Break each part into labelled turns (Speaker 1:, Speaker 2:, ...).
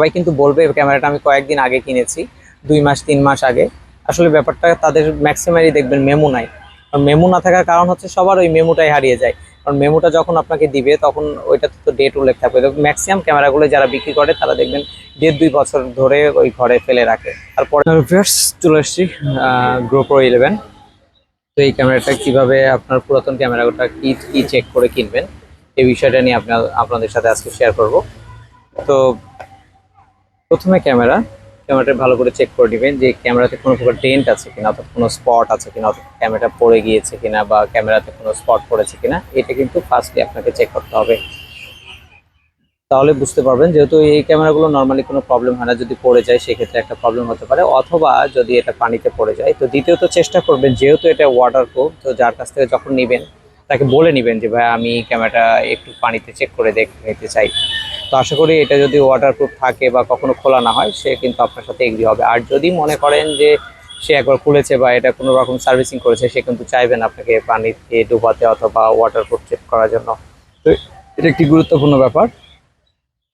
Speaker 1: সবাই কিন্তু বলবে ক্যামেরাটা আমি কয়েকদিন আগে কিনেছি, 2 মাস 3 মাস আগে। আসলে ব্যাপারটা তাদের ম্যাক্সিমামই দেখবেন মেমো নাই। আর মেমো না থাকার কারণ হচ্ছে সবার ওই মেমোটাই হারিয়ে যায়। কারণ মেমোটা যখন আপনাকে দিবে তখন ওইটাতে তো ডেট উল্লেখ থাকবে। ম্যাক্সিমাম ক্যামেরাগুলো যারা বিক্রি করে তারা দেখবেন 1.5-2 বছর ধরে ওই ঘরে ফেলে রাখে। তারপরে চলে এসেছি GoPro 11। তো এই ক্যামেরাটা কিভাবে আপনার পুরাতন ক্যামেরাটা কি কি চেক করে কিনবেন এই বিষয়টা নিয়ে আপনাদের সাথে আজকে শেয়ার করব। তো প্রথমে ক্যামেরাটা ভালো করে চেক করে নেবেন যে ক্যামেরাতে কোনো প্রকার ডেন্ট আছে কিনা, অর্থাৎ কোনো স্পট আছে কিনা, অর্থাৎ ক্যামেরাটা পড়ে গিয়েছে কিনা বা ক্যামেরাতে কোনো স্পট পড়েছে কিনা, এটা কিন্তু ফার্স্টলি আপনাকে চেক করতে হবে। তাহলে বুঝতে পারবেন, যেহেতু এই ক্যামেরাগুলো নর্মালি কোনো প্রবলেম হয় না, যদি পড়ে যায় সেক্ষেত্রে একটা প্রবলেম হতে পারে, অথবা যদি এটা পানিতে পড়ে যায়। তো দ্বিতীয়ত চেষ্টা করবেন, যেহেতু এটা ওয়াটারপ্রুফ, তো যার কাছ থেকে যখন নেবেন তাকে বলে নেবেন যে ভাই আমি ক্যামেরাটা একটু পানিতে চেক করে নিতে চাই। তো আশা করি এটা যদি ওয়াটারপ্রুফ থাকে বা কখনো খোলা না হয়, সে কিন্তু আপনার সাথে এগ্রি হবে। আর যদি মনে করেন যে সে একবার খুলেছে বা এটা কোনো রকম সার্ভিসিং করেছে, সে কিন্তু চাইবেন আপনাকে পানিতে ডুবাতে অথবা ওয়াটারপ্রুফ চেক করার জন্য। তো এটা একটি গুরুত্বপূর্ণ ব্যাপার।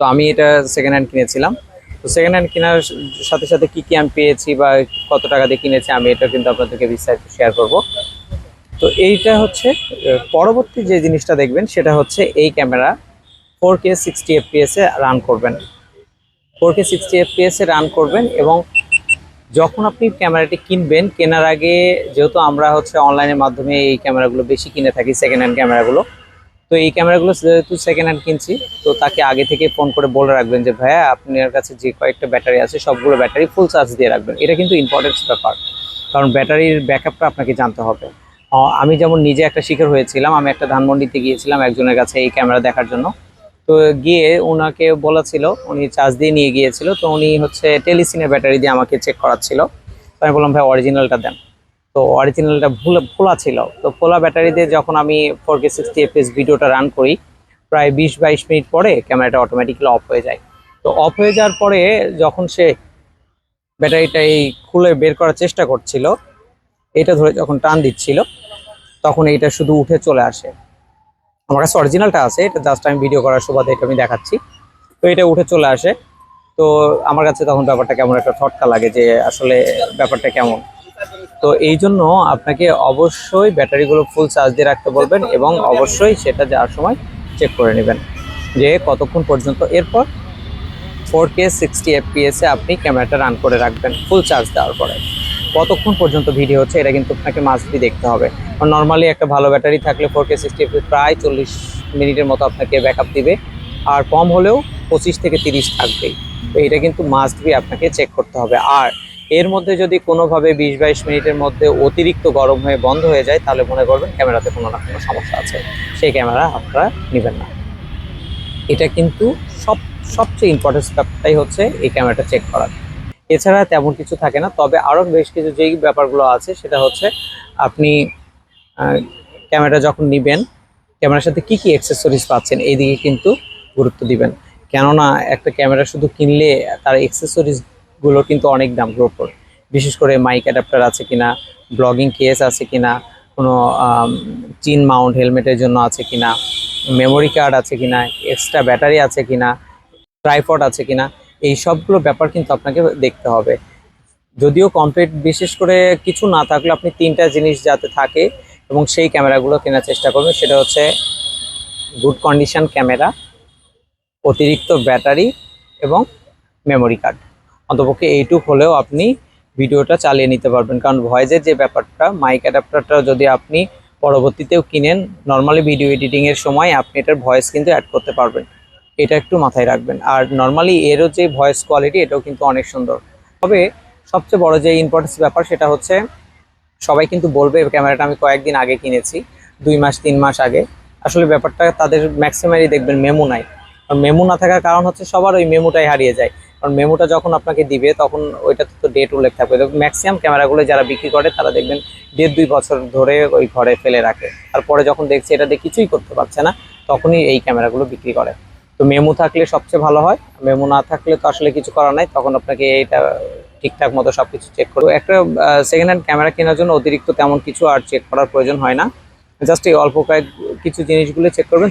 Speaker 1: তো আমি এটা সেকেন্ড হ্যান্ড কিনেছিলাম। তো সেকেন্ড হ্যান্ড কেনার সাথে সাথে কি কি আমি পেয়েছি বা কত টাকা দিয়ে কিনেছি, আমি এটা কিন্তু আপনাদেরকে বিস্তারিত শেয়ার করব। তো এইটা হচ্ছে পরবর্তী যে জিনিসটা দেখবেন সেটা হচ্ছে এই ক্যামেরা 4K 60 FPS এ রান করবেন। 4K 60 FPS এ রান করবেন এবং যখন আপনি ক্যামেরাটি কিনবেন, কেনার আগে যেহেতু আমরা হচ্ছে অনলাইনের মাধ্যমে এই ক্যামেরাগুলো বেশি কিনে থাকি, সেকেন্ড হ্যান্ড ক্যামেরাগুলো। তো এই ক্যামেরাগুলো যেহেতু সেকেন্ড হ্যান্ড কিনছি, তো তাকে আগে থেকে ফোন করে বলে রাখবেন যে ভাইয়া আপনার কাছে যে কয়েকটা ব্যাটারি আছে সবগুলো ব্যাটারি ফুল চার্জ দিয়ে রাখবেন। এটা কিন্তু ইম্পর্টেন্স ব্যাপার, কারণ ব্যাটারির ব্যাকআপটা আপনাকে জানতে হবে। আমি যেমন নিজে একটা শিকার হয়েছিলাম, আমি একটা ধানমন্ডিতে গিয়েছিলাম একজনের কাছে এই ক্যামেরা দেখার জন্য। তো গিয়ে ওনাকে বলা ছিল, উনি চার্জ দিয়ে নিয়ে গিয়েছিল, তো উনি হচ্ছে টেলিসিনের ব্যাটারি দিয়ে আমাকে চেক করাচ্ছিল। তো আমি বললাম ভাই অরিজিনালটা দেন। তো অরিজিনালটা খোলা ছিল। তো খোলা ব্যাটারি দিয়ে যখন আমি 4K 60 FPS ভিডিওটা রান করি, প্রায় 20-22 মিনিট পরে ক্যামেরাটা অটোমেটিক্যালি অফ হয়ে যায়। তো অফ হয়ে যাওয়ার পরে যখন সে ব্যাটারিটা এই খুলে বের করার চেষ্টা করছিল, এটা ধরে যখন টান দিচ্ছিল, তখন এইটা শুধু উঠে চলে আসে। আমার কাছে অরিজিনালটা আছে, এটা জাস্ট আমি ভিডিও করার সুবাদে এটা আমি দেখাচ্ছি। তো এটা উঠে চলে আসে। তো আমার কাছে তখন ব্যাপারটা কেমন একটা খটকা লাগে যে আসলে ব্যাপারটা কেমন। তো এই জন্য আপনাকে অবশ্যই ব্যাটারিগুলো ফুল চার্জ দিয়ে রাখতে বলবেন এবং অবশ্যই সেটা যাওয়ার সময় চেক করে নেবেন যে কতক্ষণ পর্যন্ত। এরপর 4K 60 FPS এ আপনি ক্যামেরাটা রান করে রাখবেন ফুল চার্জ দেওয়ার পরে। কতক্ষণ পর্যন্ত ভিডিও হচ্ছে এটা কিন্তু আপনাকে মাস্টলি দেখতে হবে। নর্মালি একটা ভালো ব্যাটারি থাকলে 4K 60 FPS প্রায় 40 মিনিটের মতো আপনাকে ব্যাকআপ দিবে, আর কম হলেও 25 থেকে 30 থাকবেই। তো এটা কিন্তু মাস্ট বি আপনাকে চেক করতে হবে। আর এর মধ্যে যদি কোনোভাবে 20-22 মিনিটের মধ্যে অতিরিক্ত গরম হয়ে বন্ধ হয়ে যায়, তাহলে মনে করবেন ক্যামেরাতে কোনো না কোনো সমস্যা আছে, সেই ক্যামেরা আপনারা নেবেন না। এটা কিন্তু সবচেয়ে ইম্পর্টেন্ট ব্যাপারটাই হচ্ছে এই ক্যামেরাটা চেক করা। এছাড়া তেমন কিছু থাকে না। তবে আরও বেশ কিছু যেই ব্যাপারগুলো আছে সেটা হচ্ছে আপনি ক্যামেরা যখন নেবেন, ক্যামেরার সাথে কি কি অ্যাক্সেসরিজ পাচ্ছেন এই দিকে কিন্তু গুরুত্ব দিবেন। কেননা একটা ক্যামেরা শুধু কিনলে তার অ্যাক্সেসরিজগুলো কিন্তু অনেক দামের উপর। বিশেষ করে মাইক অ্যাডাপ্টার আছে কিনা, ব্লগিং কেস আছে কিনা, কোনো চিন মাউন্ট হেলমেটের জন্য আছে কিনা, মেমোরি কার্ড আছে কিনা, এক্সট্রা ব্যাটারি আছে কিনা, ট্রাইপড আছে কিনা, এই সবগুলো ব্যাপার কিন্তু আপনাকে দেখতে হবে। যদিও কমপ্লিট বিশেষ করে কিছু না থাকলে আপনি 3টা জিনিস যাতে থাকে এবং সেই ক্যামেরাগুলো কেনার চেষ্টা করবেন। সেটা হচ্ছে গুড কন্ডিশন ক্যামেরা, অতিরিক্ত ব্যাটারি এবং মেমোরি কার্ড। অন্তপক্ষে এইটুক হলেও আপনি ভিডিওটা চালিয়ে নিতে পারবেন। কারণ ভয়েসের যে ব্যাপারটা, মাইক অ্যাডাপ্টারটা যদি আপনি পরবর্তীতেও কিনেন, নর্মালি ভিডিও এডিটিংয়ের সময় আপনি এটার ভয়েস কিন্তু অ্যাড করতে পারবেন। এটা একটু মাথায় রাখবেন। আর নর্মালি এরও যে ভয়েস কোয়ালিটি, এটাও কিন্তু অনেক সুন্দর। তবে সবচেয়ে বড় যে ইম্পর্টেন্স ব্যাপার সেটা হচ্ছে সবাই কিন্তু বলবে ক্যামেরাটা আমি কয়েকদিন আগে কিনেছি, 2 মাস 3 মাস আগে। আসলে ব্যাপারটা তাদের ম্যাক্সিমামই দেখবেন মেমো নাই। আর মেমো না থাকার কারণ হচ্ছে সবার ওই মেমোটাই হারিয়ে যায়। কারণ মেমোটা যখন আপনাকে দিবে তখন ওইটাতে তো ডেট উল্লেখ থাকবে। ম্যাক্সিমাম ক্যামেরাগুলো যারা বিক্রি করে তারা দেখবেন 1.5-2 বছর ধরে ওই ঘরে ফেলে রাখে। তারপরে যখন দেখছে এটা দিয়ে কিছুই করতে পারছে না, তখনই এই ক্যামেরাগুলো বিক্রি করে। তো মেমো থাকলে সবচেয়ে ভালো হয়, মেমো না থাকলে তো আসলে কিছু করার নাই, তখন আপনাকে এইটা ঠিকঠাক মতো সবকিছু চেক করবো। একটা সেকেন্ড হ্যান্ড ক্যামেরা কেনার জন্য অতিরিক্ত তেমন কিছু আর চেক করার প্রয়োজন হয় না। জাস্ট এই অল্প কিছু জিনিসগুলো চেক করবেন।